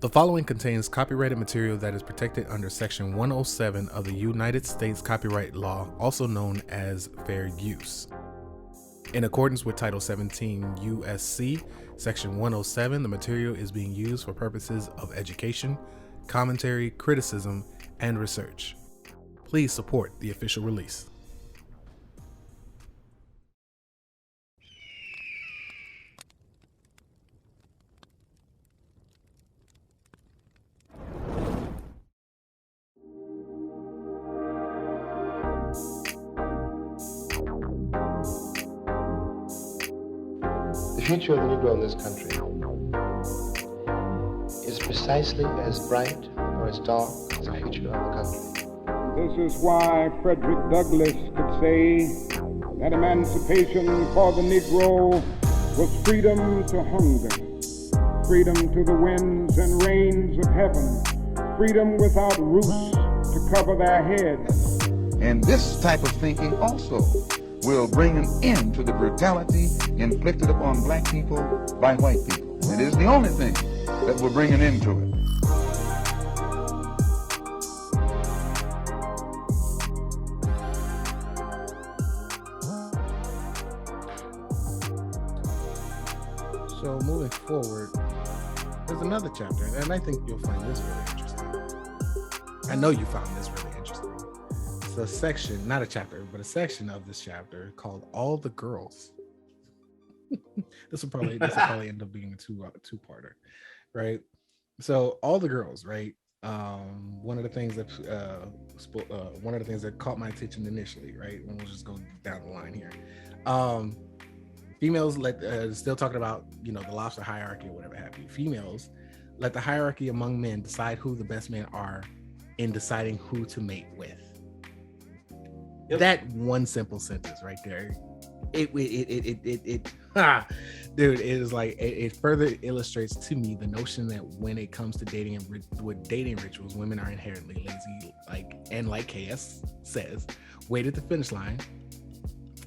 The following contains copyrighted material that is protected under Section 107 of the United States Copyright Law, also known as fair use. In accordance with Title 17 U.S.C. Section 107, the material is being used for purposes of education, commentary, criticism, and research. Please support the official release. The future of the Negro in this country is precisely as bright or as dark as the future of the country. This is why Frederick Douglass could say that emancipation for the Negro was freedom to hunger, freedom to the winds and rains of heaven, freedom without roofs to cover their heads. And this type of thinking also will bring an end to the brutality inflicted upon black people by white people. It is the only thing that will bring an end to it. So moving forward, there's another chapter, and I think you'll find this really interesting. I know you found this really interesting. It's a section, not a chapter, but a section of this chapter called "All the Girls." This will probably end up being a two-parter, right? So all the girls, right? One of the things that caught my attention initially, right? And we'll just go down the line here. Females still talking about, the lobster hierarchy or whatever have you. Females let the hierarchy among men decide who the best men are in deciding who to mate with. Yep. That one simple sentence right there, it is like it further illustrates to me the notion that when it comes to dating and with dating rituals, women are inherently lazy, like KS says, wait at the finish line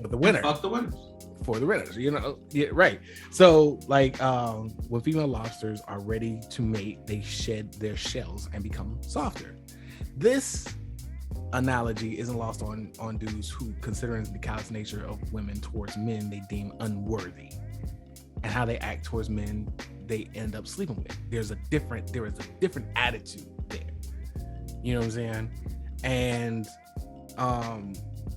for the winner. Fuck the winners. For the winners, yeah, right. So, when female lobsters are ready to mate, they shed their shells and become softer. This analogy isn't lost on dudes who, considering the callous nature of women towards men they deem unworthy, and how they act towards men they end up sleeping with. There is a different attitude there. You know what I'm saying? And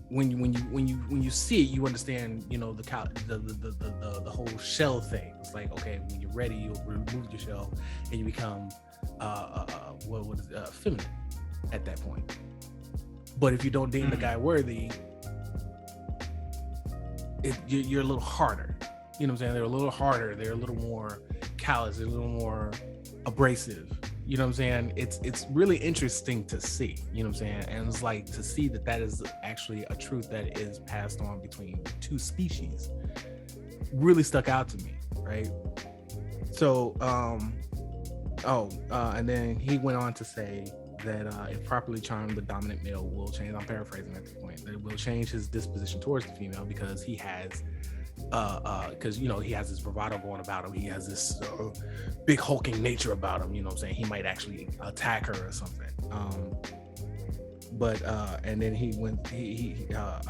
when you see it, you understand, the whole shell thing. It's like, okay, when you're ready, you'll remove your shell and you become feminine at that point. But if you don't deem the guy worthy, you're a little harder. You know what I'm saying? They're a little harder. They're a little more callous. They're a little more abrasive. You know what I'm saying? It's really interesting to see. You know what I'm saying? And it's like to see that is actually a truth that is passed on between two species. Really stuck out to me, right? So, and then he went on to say that if properly charmed, the dominant male will change. I'm paraphrasing at this point. That it will change his disposition towards the female because he has, he has this bravado going about him. He has this big hulking nature about him. You know what I'm saying? He might actually attack her or something. And then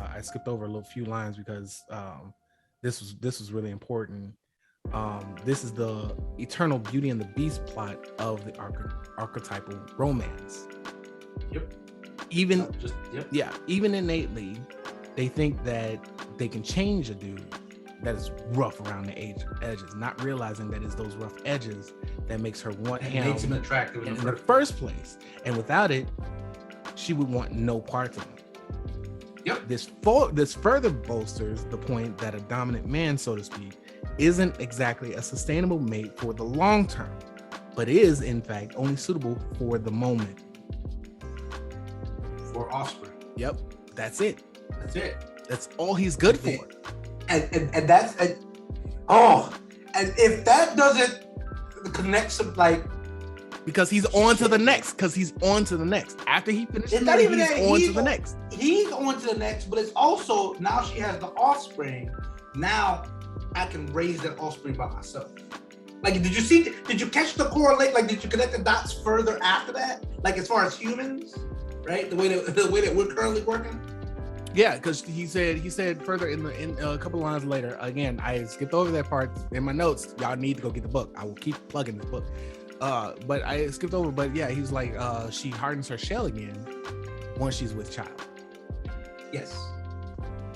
I skipped over a little few lines because this was really important. This is the eternal Beauty and the Beast plot of the archetypal romance. Yep. Even innately, they think that they can change a dude that is rough around the edges, not realizing that it's those rough edges that makes her want him, makes him attractive in the first place. And without it, she would want no part of him. Yep. This further bolsters the point that a dominant man, so to speak, isn't exactly a sustainable mate for the long term, but is in fact only suitable for the moment. For offspring. Yep, that's it. That's all he's good for. And if that doesn't connect some because he's on to the next. After he finishes, he's on to the next. He's on to the next, but it's also now she has the offspring. Now I can raise that offspring by myself. Like, did you catch the correlate? Like, did you connect the dots further after that? Like, as far as humans, right? The way that we're currently working. Yeah, because he said further in a couple lines later. Again, I skipped over that part in my notes. Y'all need to go get the book. I will keep plugging this book. But I skipped over. But yeah, he's like, she hardens her shell again once she's with child. Yes,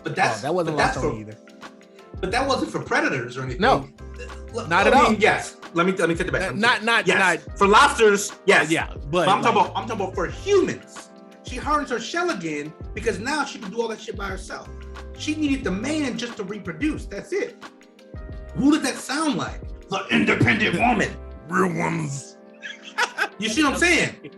but that wasn't lost on me either. But that wasn't for predators or anything. No, not at all. Yes, let me take it back. Not for lobsters. Yes, yeah, but I'm talking about for humans. She hardens her shell again because now she can do all that shit by herself. She needed the man just to reproduce. That's it. Who did that sound like? The independent woman. Real ones. You see what I'm saying?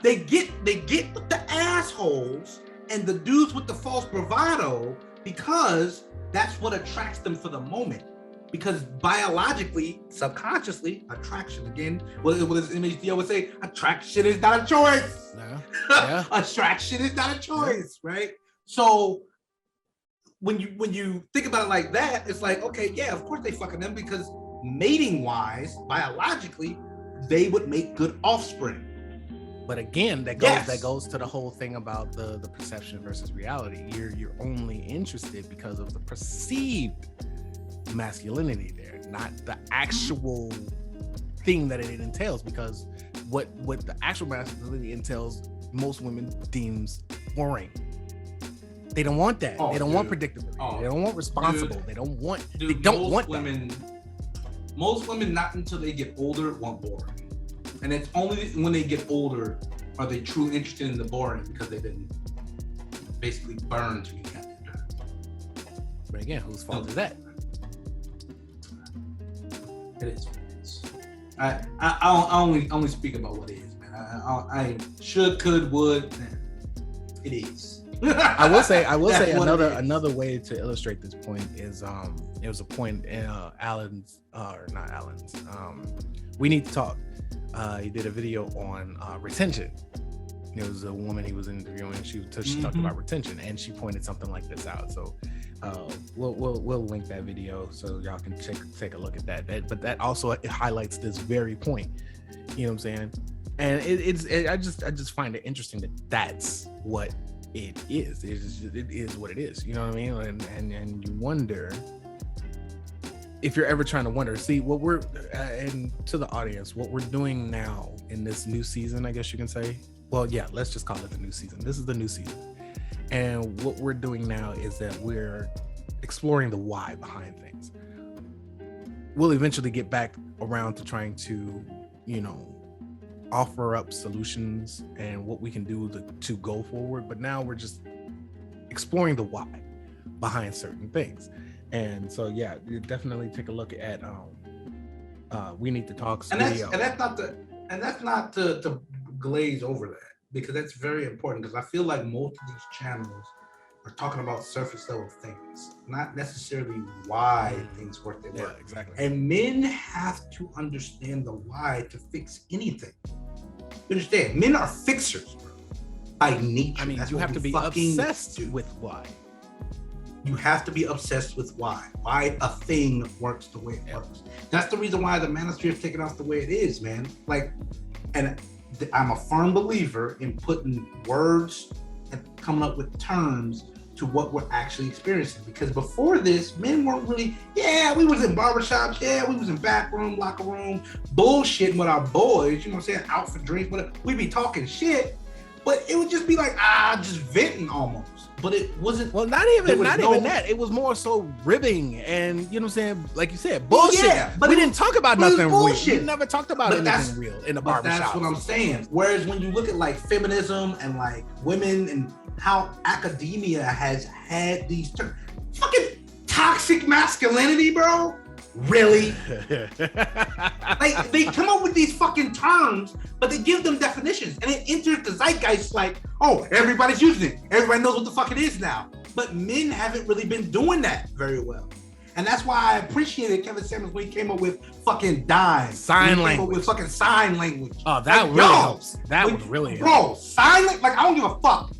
They get with the assholes and the dudes with the false bravado because that's what attracts them for the moment. Because biologically, subconsciously, attraction again. What does MHD would say? Attraction is not a choice. Yeah. Attraction is not a choice, right? So when you think about it like that, it's like, okay, yeah, of course they fucking them because mating wise, biologically, they would make good offspring. But again, that goes to the whole thing about the perception versus reality. You're only interested because of the perceived masculinity there, not the actual thing that it entails, because what the actual masculinity entails, most women deems boring. They don't want that. They don't want predictability. They don't want responsible. They don't want women. Most women, not until they get older, want boring. And it's only when they get older are they truly interested in the boring because they've been basically burned to be kept. But again, whose fault is that? It is what it is. I only speak about what it is, man. I should, could, would. It is. I will say another way to illustrate this point is it was a point in We Need to Talk. He did a video on retention. There was a woman he was interviewing. She talked about retention, and she pointed something like this out. So we'll link that video so y'all can take a look at that. But that also it highlights this very point. You know what I'm saying? And I just find it interesting that that's what it is. It is what it is. You know what I mean? And you wonder if you're ever trying to wonder, see what we're and to the audience, what we're doing now in this new season, I guess you can say. Well, yeah, let's just call it the new season. This is the new season. And what we're doing now is that we're exploring the why behind things. We'll eventually get back around to trying to, offer up solutions and what we can do to go forward. But now we're just exploring the why behind certain things. And so, yeah, you definitely take a look at We Need to Talk's video. And that's not to glaze over that, because that's very important, because I feel like most of these channels are talking about surface level things, not necessarily why things work their way. Yeah, exactly. And men have to understand the why to fix anything. You understand? Men are fixers, bro, by nature. I mean, that's you have to be obsessed with why. You have to be obsessed with why a thing works the way it works. That's the reason why the manosphere is taken off the way it is, man. Like, and I'm a firm believer in putting words and coming up with terms to what we're actually experiencing. Because before this, men weren't really, we was in barbershops, we was in back room, locker room, bullshitting with our boys, you know what I'm saying, out for drinks, whatever. We'd be talking shit, but it would just be like, just venting almost. But it wasn't. Well, not even that. It was more so ribbing and, you know what I'm saying, like you said, bullshit. Yeah, but we didn't talk about nothing real. We never talked about anything real in the barbershop. That's what I'm saying. Whereas when you look at like feminism and like women and how academia has had these terms, fucking toxic masculinity, bro. Really? Like, they come up with these fucking terms, but they give them definitions, and it enters the zeitgeist like, oh, everybody's using it. Everybody knows what the fuck it is now. But men haven't really been doing that very well. And that's why I appreciated Kevin Samuels when he came up with fucking dime. Sign language. With fucking sign language. Oh, that like, really helps. That would really help. Bro, sign language, like, I don't give a fuck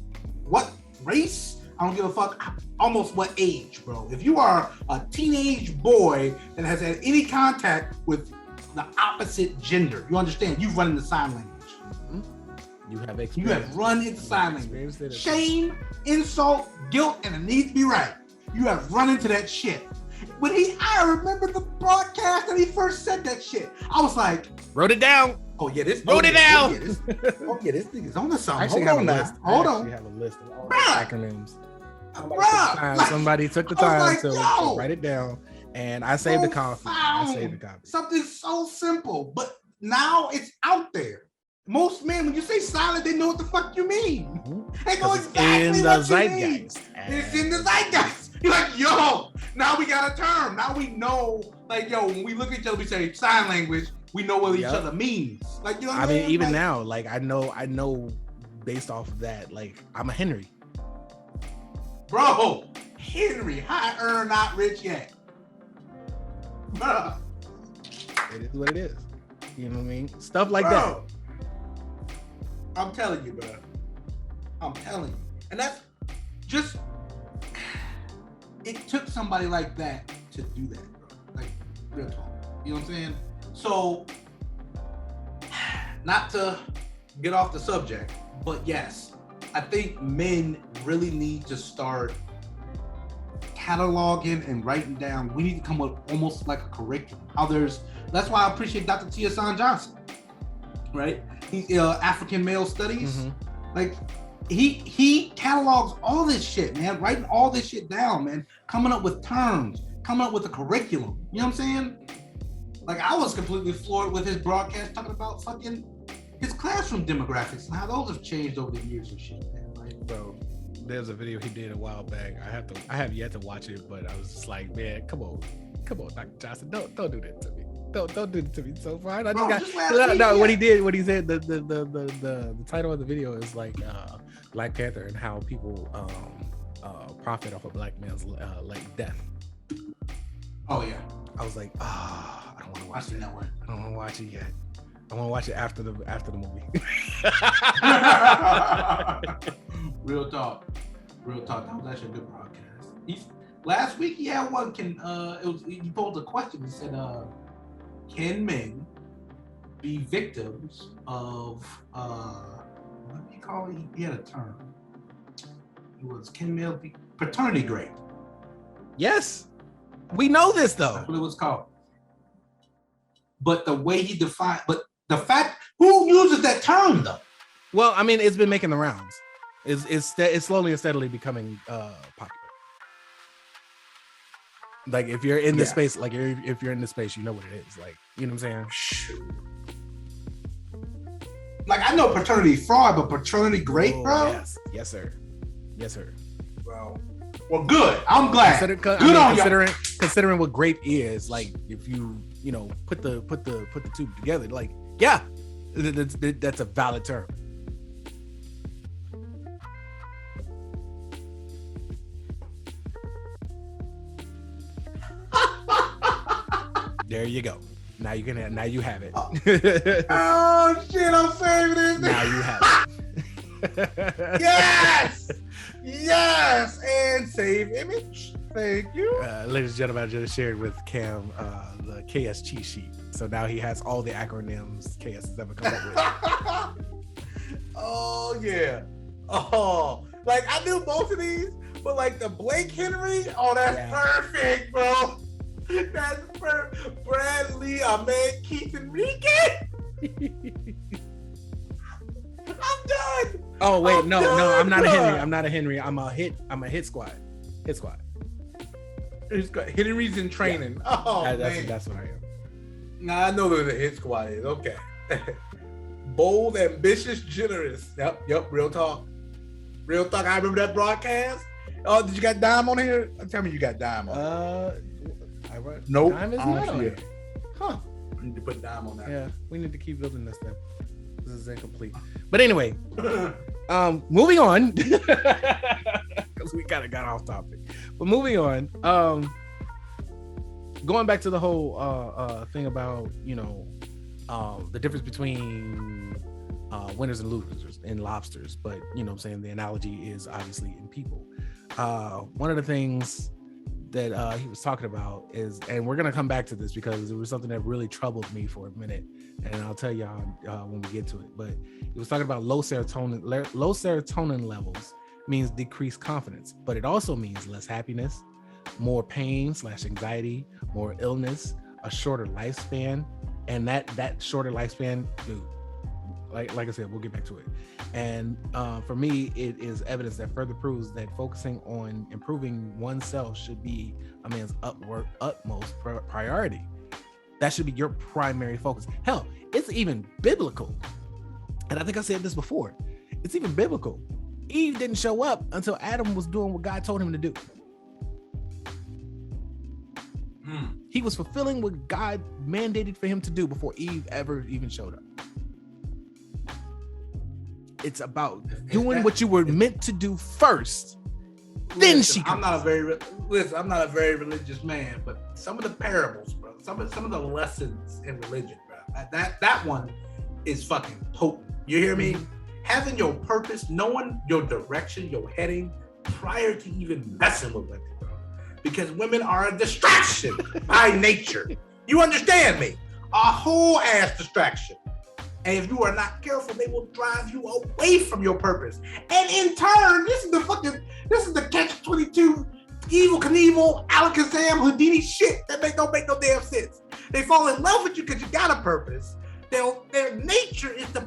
what race, I don't give a fuck almost what age, bro. If you are a teenage boy that has had any contact with the opposite gender. You understand? You run into sign language. You have experience. You have run into sign language. It. Shame, insult, guilt, and it needs to be right. You have run into that shit. When I remember the broadcast that he first said that shit. I was like, wrote it down. Oh yeah, this wrote it down. This thing is on the song. Hold on now. Hold on. I have a list of all the acronyms. Somebody took the time to write it down, and I saved the copy. Something so simple, but now it's out there. Most men, when you say silent, they know what the fuck you mean. They know exactly what you mean. It's in the zeitgeist. You're like, yo, now we got a term. Now we know, like, yo, when we look at each other, we say sign language. We know what each other means. Like, you know what I mean? Even now, like, I know based off of that, like, I'm a Henry. Bro, Henry, high earn, not rich yet. Bruh. It is what it is. You know what I mean? Stuff like that. I'm telling you, bro. I'm telling you. And that's just, it took somebody like that to do that, bro. Like, real talk. You know what I'm saying? So, not to get off the subject, but yes, I think men really need to start cataloging and writing down. We need to come up almost like a curriculum. That's why I appreciate Dr. T. Hassan Johnson, right? He's African male studies. Like he catalogs all this shit, man, writing all this shit down, man, coming up with terms, coming up with a curriculum. You know what I'm saying? Like, I was completely floored with his broadcast talking about fucking his classroom demographics and how those have changed over the years and shit, man. Like, bro, there's a video he did a while back. I have yet to watch it, but I was just like, man, come on, Dr. Johnson, don't do that to me. Don't do it to me. So fine. What he said, the title of the video is like Black Panther and how people profit off of black man's like death. Oh yeah. I was like, I don't want to watch that one. I don't want to watch it yet. I want to watch it after the movie. Real talk. That was actually a good broadcast. Last week he had one. He posed a question. He said, "Can men be victims of what do you call it?" He had a term. It was, can men be paternity rape? Yes, we know this though. That's what it was called. But the way he defined, but the fact, who uses that term though? Well, I mean, it's been making the rounds. It's slowly and steadily becoming popular. Like, if you're in this space, like if you're in this space, you know what it is. Like, you know what I'm saying? Like, I know paternity fraud, but paternity rape, bro? Yes, sir. Bro. Well, good. I'm glad. Considering what grape is, like, if you put the two together, like, yeah, that's a valid term. There you go. Now you have it. Oh shit! I'm saving it. Now you have it. Yes, and save image. Thank you. Ladies and gentlemen, I just shared with Kam the KS cheat sheet. So now he has all the acronyms KS has ever come up with. Oh yeah. Oh, like, I knew both of these, but like the Blake Henry, that's perfect, bro. That's perfect. Bradley, Ahmed, Keith, Enrique. I'm done. Oh wait, no, I'm not a Henry. I'm not a Henry. I'm a hit squad. Hit squad. Henry's in training. Yeah. Oh, that's what I am. Nah, I know what the hit squad is. Okay. Bold, ambitious, generous. Yep. Real talk. I remember that broadcast. Oh, did you got Dime on here? Tell me you got Dime on. Nope. Dime is not on here. Huh. We need to put Dime on that. Yeah, we need to keep building this thing. This is incomplete. But anyway, moving on. Because we kind of got off topic. But moving on. Going back to the whole thing about, the difference between winners and losers in lobsters. But, you know what I'm saying, the analogy is obviously in people. One of the things that he was talking about is, and we're gonna come back to this because it was something that really troubled me for a minute, and I'll tell y'all when we get to it. But he was talking about low serotonin levels means decreased confidence, but it also means less happiness, more pain/anxiety, more illness, a shorter lifespan, and that shorter lifespan, dude, like I said, we'll get back to it. And for me, it is evidence that further proves that focusing on improving oneself should be a man's utmost priority. That should be your primary focus. Hell, it's even biblical. And I think I said this before. It's even biblical. Eve didn't show up until Adam was doing what God told him to do. He was fulfilling what God mandated for him to do before Eve ever even showed up. It's about doing what you were meant to do first. Then she comes. I'm not a very religious man, but some of the parables, bro, some of the lessons in religion, bro, that one is fucking potent. You hear me? Having your purpose, knowing your direction, your heading, prior to even messing with women, bro. Because women are a distraction by nature. You understand me? A whole ass distraction. And if you are not careful, they will drive you away from your purpose. And in turn, this is the catch-22, Evil Knievel, Alex and Kam, Houdini shit that don't make no damn sense. They fall in love with you because you got a purpose. Their nature is to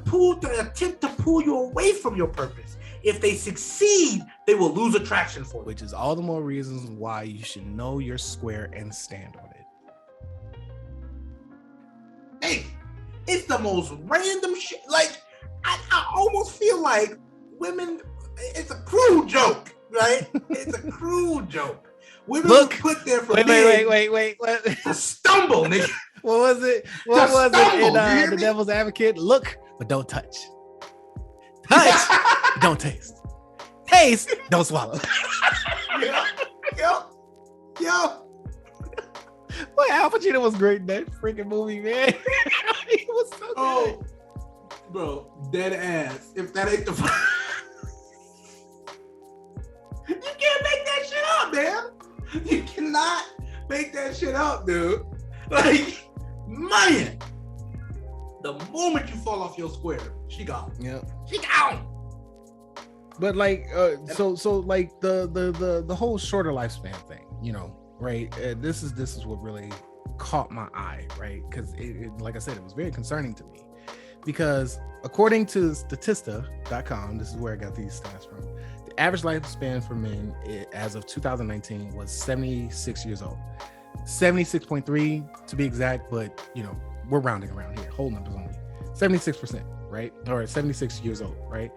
attempt to pull you away from your purpose. If they succeed, they will lose attraction for you. Which is all the more reasons why you should know your square and stand on it. Hey, it's the most random shit. Like, I almost feel like women, it's a cruel joke, right? It's a cruel joke. Women were put there for wait. What? To stumble, nigga. What was it? What was it in The Devil's Advocate? Look, but don't touch. Touch, don't taste. Taste, don't swallow. Yo. Boy, Al Pacino was great in that freaking movie, man. He was so good. Bro, dead ass. If that ain't the you can't make that shit up, man. You cannot make that shit up, dude. Like, man, the moment you fall off your square, she gone. Yep. She gone. But like, so like the whole shorter lifespan thing, you know, right? This is what really caught my eye, right? Because it, like I said, it was very concerning to me, because according to Statista.com, this is where I got these stats from. The average lifespan for men as of 2019 was 76 years old, 76.3 to be exact, but you know, we're rounding around here, whole numbers only, 76%, right? Or 76 years old, right?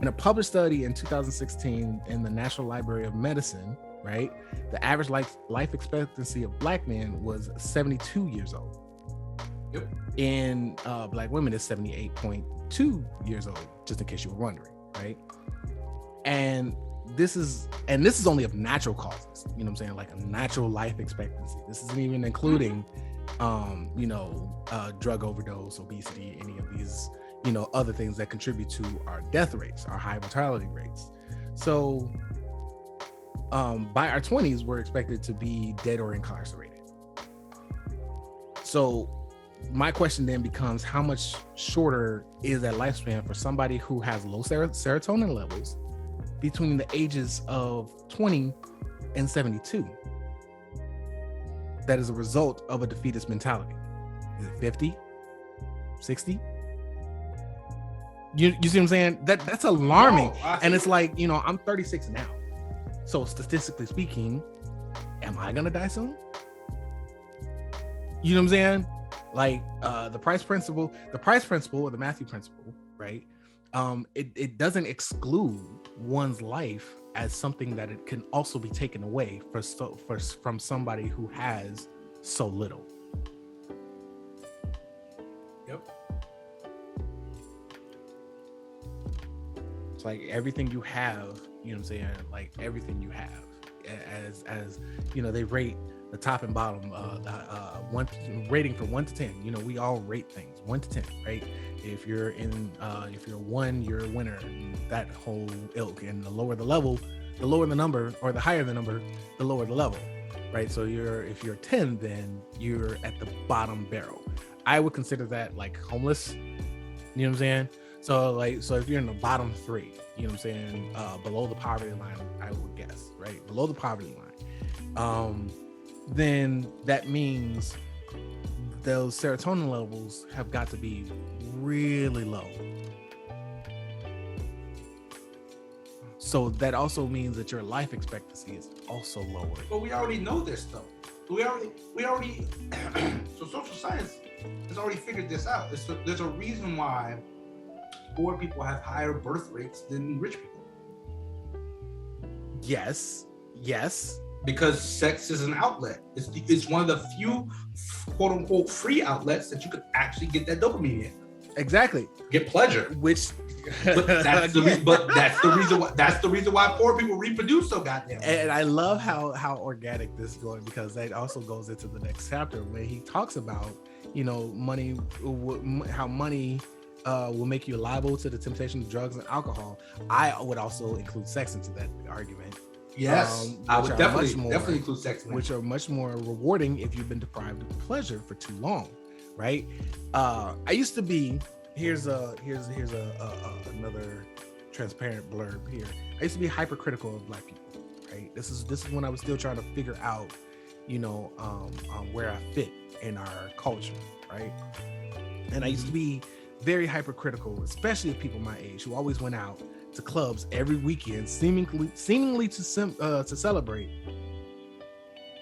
In a published study in 2016 in the National Library of Medicine, right, the average life expectancy of Black men was 72 years old. Yep. In Black women is 78.2 years old, just in case you were wondering, right? And this is only of natural causes, you know what I'm saying, like a natural life expectancy. This isn't even including drug overdose, obesity, any of these, you know, other things that contribute to our death rates, our high mortality rates. So by our 20s, we're expected to be dead or incarcerated. So my question then becomes, how much shorter is that lifespan for somebody who has low serotonin levels between the ages of 20 and 72? That is a result of a defeatist mentality. Is it 50, 60? You see what I'm saying? That's alarming. And it's like, you know, I'm 36 now. So statistically speaking, am I gonna die soon? You know what I'm saying? Like the price principle or the Matthew principle, right? It doesn't exclude one's life as something that it can also be taken away from somebody who has so little. Yep. It's like everything you have, you know what I'm saying? Like everything you have, as you know, they rate the top and bottom, one rating from 1 to 10. You know, we all rate things 1 to 10, right? If you're in, if you're 1, you're a winner. That whole ilk, and the lower the level, the lower the number, or the higher the number, the lower the level. right? So if you're 10, then you're at the bottom barrel. I would consider that like homeless. You know what I'm saying? So if you're in the bottom 3, you know what I'm saying, below the poverty line, I would guess, right? Below the poverty line, then that means those serotonin levels have got to be really low. So that also means that your life expectancy is also lower. But we already know this though. We already so social science has already figured this out. There's a reason why poor people have higher birth rates than rich people. Yes. Because sex is an outlet. It's one of the few quote unquote free outlets that you could actually get that dopamine in. Exactly. Get pleasure. But that's the reason why poor people reproduce so goddamn. And I love how organic this is going, because that also goes into the next chapter where he talks about, you know, money, how money will make you liable to the temptation of drugs and alcohol. I would also include sex into that argument. Yes, I would definitely include sex, which are much more rewarding if you've been deprived of pleasure for too long, right? I used to be. Here's another transparent blurb here. I used to be hypercritical of Black people, right? This is when I was still trying to figure out, you know, where I fit in our culture, right? And I used to be very hypercritical, especially of people my age who always went out to clubs every weekend, seemingly to celebrate.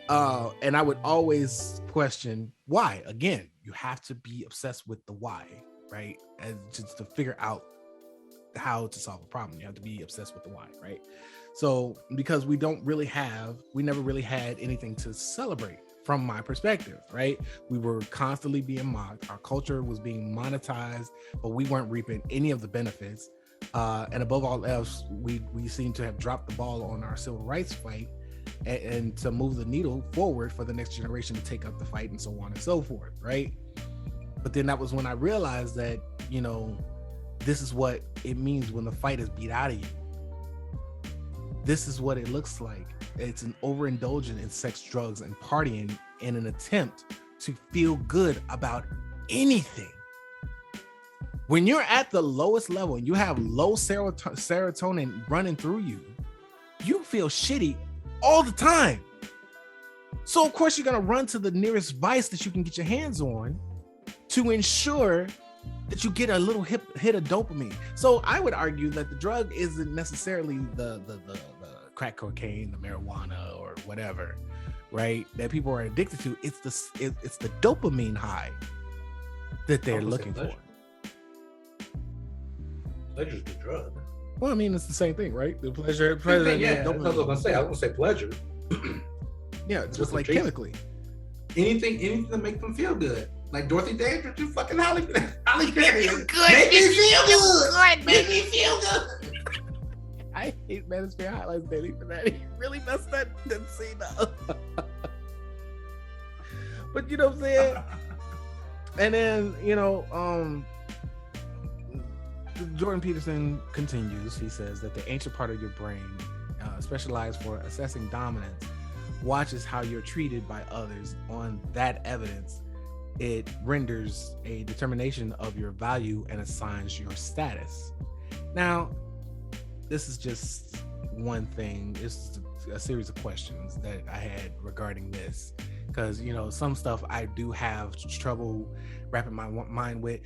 And I would always question why. Again, you have to be obsessed with the why, right? And just to figure out how to solve a problem, you have to be obsessed with the why, right? So because we never really had anything to celebrate from my perspective, right? We were constantly being mocked. Our culture was being monetized, but we weren't reaping any of the benefits. And above all else, we seem to have dropped the ball on our civil rights fight and to move the needle forward for the next generation to take up the fight and so on and so forth, right? But then that was when I realized that, you know, this is what it means when the fight is beat out of you. This is what it looks like. It's an overindulgence in sex, drugs, and partying in an attempt to feel good about anything. When you're at the lowest level and you have low serotonin running through you, you feel shitty all the time. So of course you're gonna run to the nearest vice that you can get your hands on to ensure that you get a little hit of dopamine. So I would argue that the drug isn't necessarily the crack cocaine, the marijuana, or whatever, right? That people are addicted to. It's the dopamine high that they're looking for. Pleasure's the drug. Well, I mean, it's the same thing, right? The pleasure. Yeah, that's what I was gonna say. I was gonna say pleasure. Yeah, just like chemically. Anything to make them feel good. Like Dorothy Day, you fucking Holly Berry. Make me feel good. Make me feel good. I hate Manosphere Highlights Daily for that. He really messed that scene up. But you know what I'm saying? And then, you know, Jordan Peterson continues. He says that the ancient part of your brain, specialized for assessing dominance, watches how you're treated by others. On that evidence, it renders a determination of your value and assigns your status. Now, this is just one thing. It's a series of questions that I had regarding this, because, you know, some stuff I do have trouble wrapping my mind with.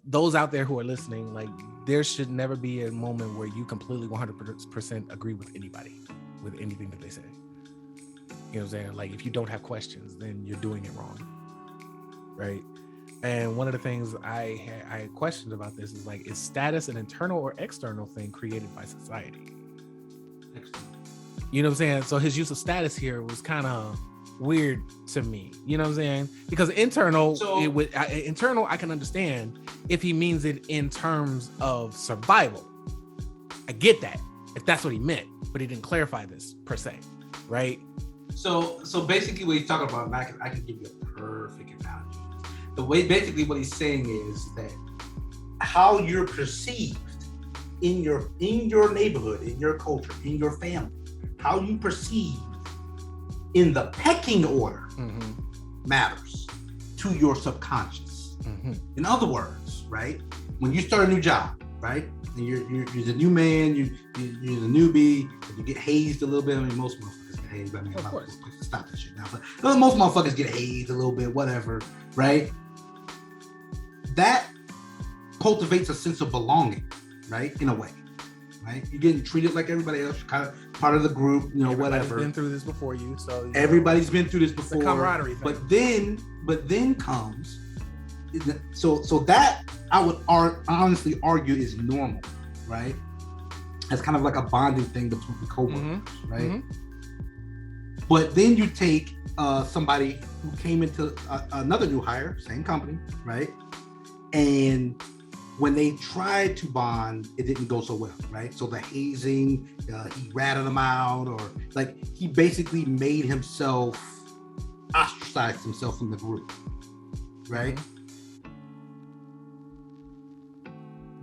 Those out there who are listening, like, there should never be a moment where you completely 100% agree with anybody, with anything that they say. You know what I'm saying? Like, if you don't have questions, then you're doing it wrong, right? And one of the things I questioned about this is, like, is status an internal or external thing created by society? You know what I'm saying? So his use of status here was kind of weird to me. You know what I'm saying? Because internal, internal, I can understand if he means it in terms of survival. I get that, if that's what he meant, but he didn't clarify this per se, right? So basically what he's talking about, I can give you a perfect analogy. The way, basically what he's saying is that how you're perceived in your neighborhood, in your culture, in your family, how you perceive in the pecking order matters to your subconscious. In other words, right? When you start a new job, right? And you're a new man, you're the newbie, you get hazed a little bit. I mean, most motherfuckers get hazed. I mean, of course. Stop that shit now. But most motherfuckers get hazed a little bit, whatever, right? That cultivates a sense of belonging, right? In a way, right? You're getting treated like everybody else, you're kind of part of the group, whatever. Been through this before you, so everybody's been through this before. The camaraderie thing. But then comes, so that I would honestly argue is normal, right? It's kind of like a bonding thing between the coworkers, right? But then you take somebody who came into another new hire, same company, right? And when they tried to bond, it didn't go so well, right? So the hazing, he ratted them out, or like he basically made himself, ostracized himself from the group, right?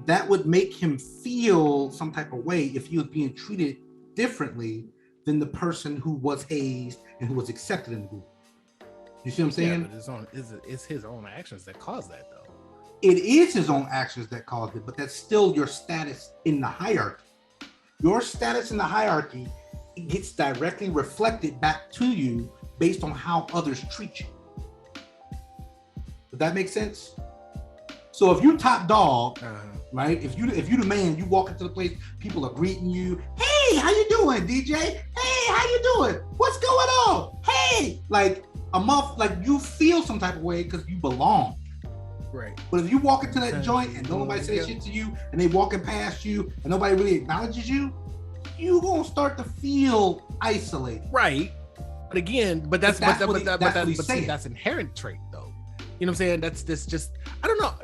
That would make him feel some type of way if he was being treated differently than the person who was hazed and who was accepted in the group. You see what I'm saying? Yeah, but it's his own actions that caused that, though. It is his own actions that caused it, but that's still your status in the hierarchy. Your status in the hierarchy gets directly reflected back to you based on how others treat you. Does that make sense? So if you top dog, right? If you the man, you walk into the place, people are greeting you. Hey, how you doing, DJ? Hey, how you doing? What's going on? Hey, like a month, like you feel some type of way because you belong. Right. But if you walk into that joint and nobody says shit to you, and they walking past you and nobody really acknowledges you, you gonna start to feel isolated. Right. But again, that's inherent trait, though. You know what I'm saying? That's just I don't know.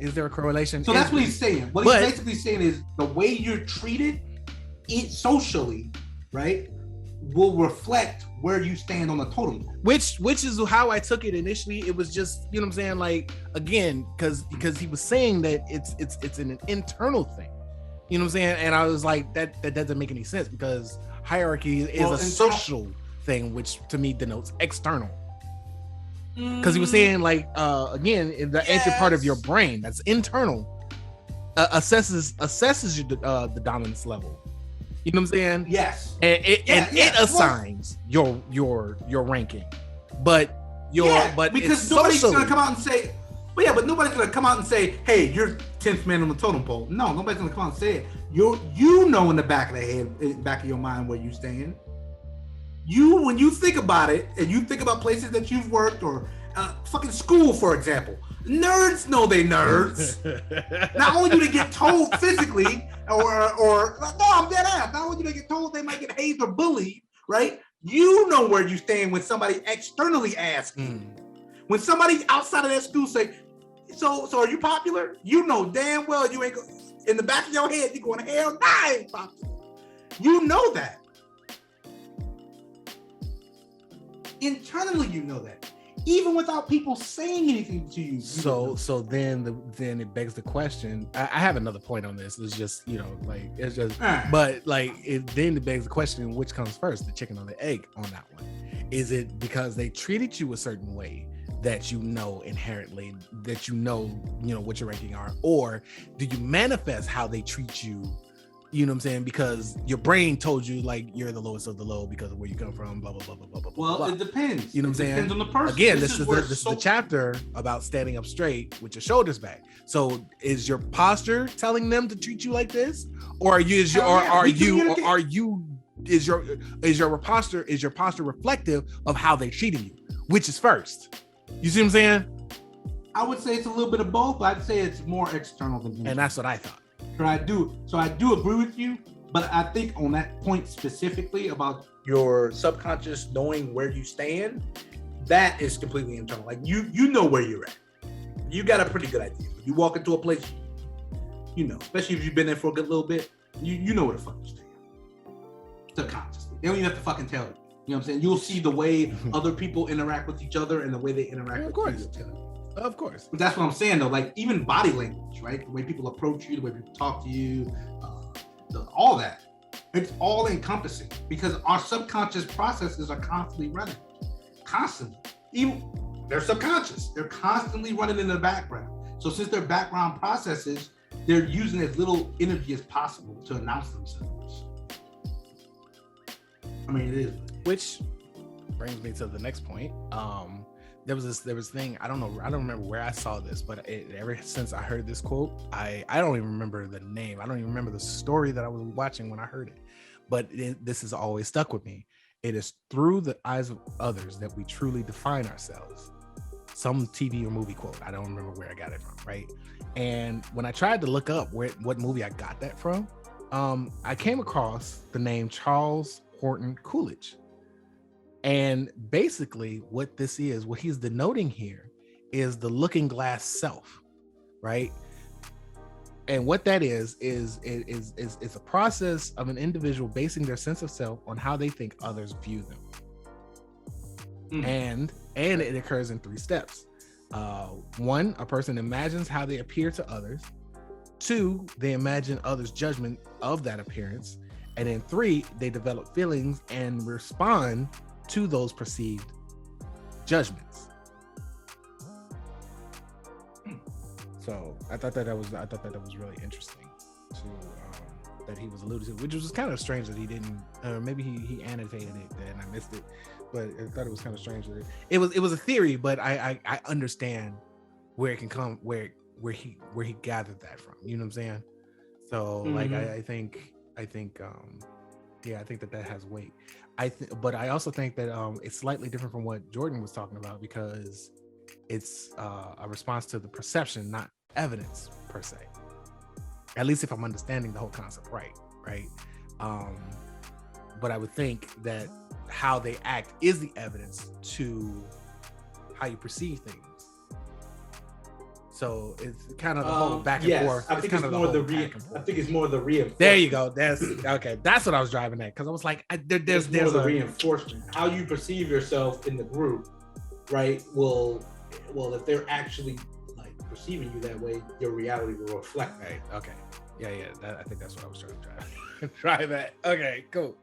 Is there a correlation? So that's what he's saying. What he's basically saying is the way you're treated socially, right, will reflect where you stand on the totem pole. Which is how I took it initially. It was just, you know what I'm saying, like, again, because he was saying that it's an internal thing. You know what I'm saying? And I was like, that doesn't make any sense, because hierarchy is a social thing, which to me denotes external. Because he was saying, like, again, in the ancient part of your brain that's internal assesses the dominance level. You know what I'm saying? Yes. And it assigns your ranking, but because nobody's gonna come out and say, but nobody's gonna come out and say, hey, you're 10th man on the totem pole. No, nobody's gonna come out and say it. You know in the back of the head, back of your mind where you stand. When you think about it, and you think about places that you've worked, or fucking school, for example, nerds know they nerds. Not only do they get told physically, or no, I'm dead ass. Not only do they get told they might get hazed or bullied, right? You know where you stand when somebody externally asks you. When somebody outside of that school say, so are you popular? You know damn well you ain't in the back of your head, you're going, hell nah, I ain't popular. You know that. Internally, you know that, even without people saying anything to you. So then it begs the question. I have another point on this. It's just, but like then it begs the question: which comes first, the chicken or the egg? On that one, is it because they treated you a certain way that you know inherently that you know what your ranking are, or do you manifest how they treat you? You know what I'm saying? Because your brain told you like you're the lowest of the low because of where you come from, blah blah blah blah blah blah. Well, blah. It depends. You know what I'm saying? Depends on the person. Again, this is the chapter about standing up straight with your shoulders back. So, is your posture telling them to treat you like this, or is your posture reflective of how they're treating you? Which is first? You see what I'm saying? I would say it's a little bit of both, but I'd say it's more external than internal. And that's what I thought. So I do agree with you, but I think on that point specifically about your subconscious knowing where you stand, that is completely internal. Like you know where you're at. You got a pretty good idea. You walk into a place, especially if you've been there for a good little bit, you know where the fuck you stand. Subconsciously. They don't even have to fucking tell you. You know what I'm saying? You'll see the way other people interact with each other and the way they interact with you. Of course. But that's what I'm saying though. Like even body language, right? The way people approach you, the way people talk to you, all that. It's all encompassing because our subconscious processes are constantly running, constantly. Even they're subconscious. They're constantly running in the background. So since they're background processes, they're using as little energy as possible to announce themselves. I mean, it is. Which brings me to the next point. There was this thing, I don't remember where I saw this, but ever since I heard this quote, I don't even remember the name. I don't even remember the story that I was watching when I heard it, but this has always stuck with me. It is through the eyes of others that we truly define ourselves. Some TV or movie quote. I don't remember where I got it from, right? And when I tried to look up what movie I got that from, I came across the name Charles Horton Coolidge. And basically what this is, what he's denoting here is the looking glass self, right? And what that is a process of an individual basing their sense of self on how they think others view them. And it occurs in 3 steps. 1, a person imagines how they appear to others. 2, they imagine others' judgment of that appearance. And then 3, they develop feelings and respond to those perceived judgments. So I thought that was really interesting to that he was alluded to, which was kind of strange that he didn't, maybe he annotated it and I missed it, but I thought it was kind of strange that it was a theory, but I understand where it can come, where he gathered that from. You know what I'm saying? So like I think that has weight. But I also think that it's slightly different from what Jordan was talking about because it's a response to the perception, not evidence per se. At least if I'm understanding the whole concept right. But I would think that how they act is the evidence to how you perceive things. So it's kind of the whole back and forth. I think it's more the reinforcement. There you go. That's okay. That's what I was driving at because I was like, there's a reinforcement. How you perceive yourself in the group, right? Well, if they're actually like perceiving you that way, your reality will reflect that. Okay. Yeah. I think that's what I was trying to drive at. Okay. Cool.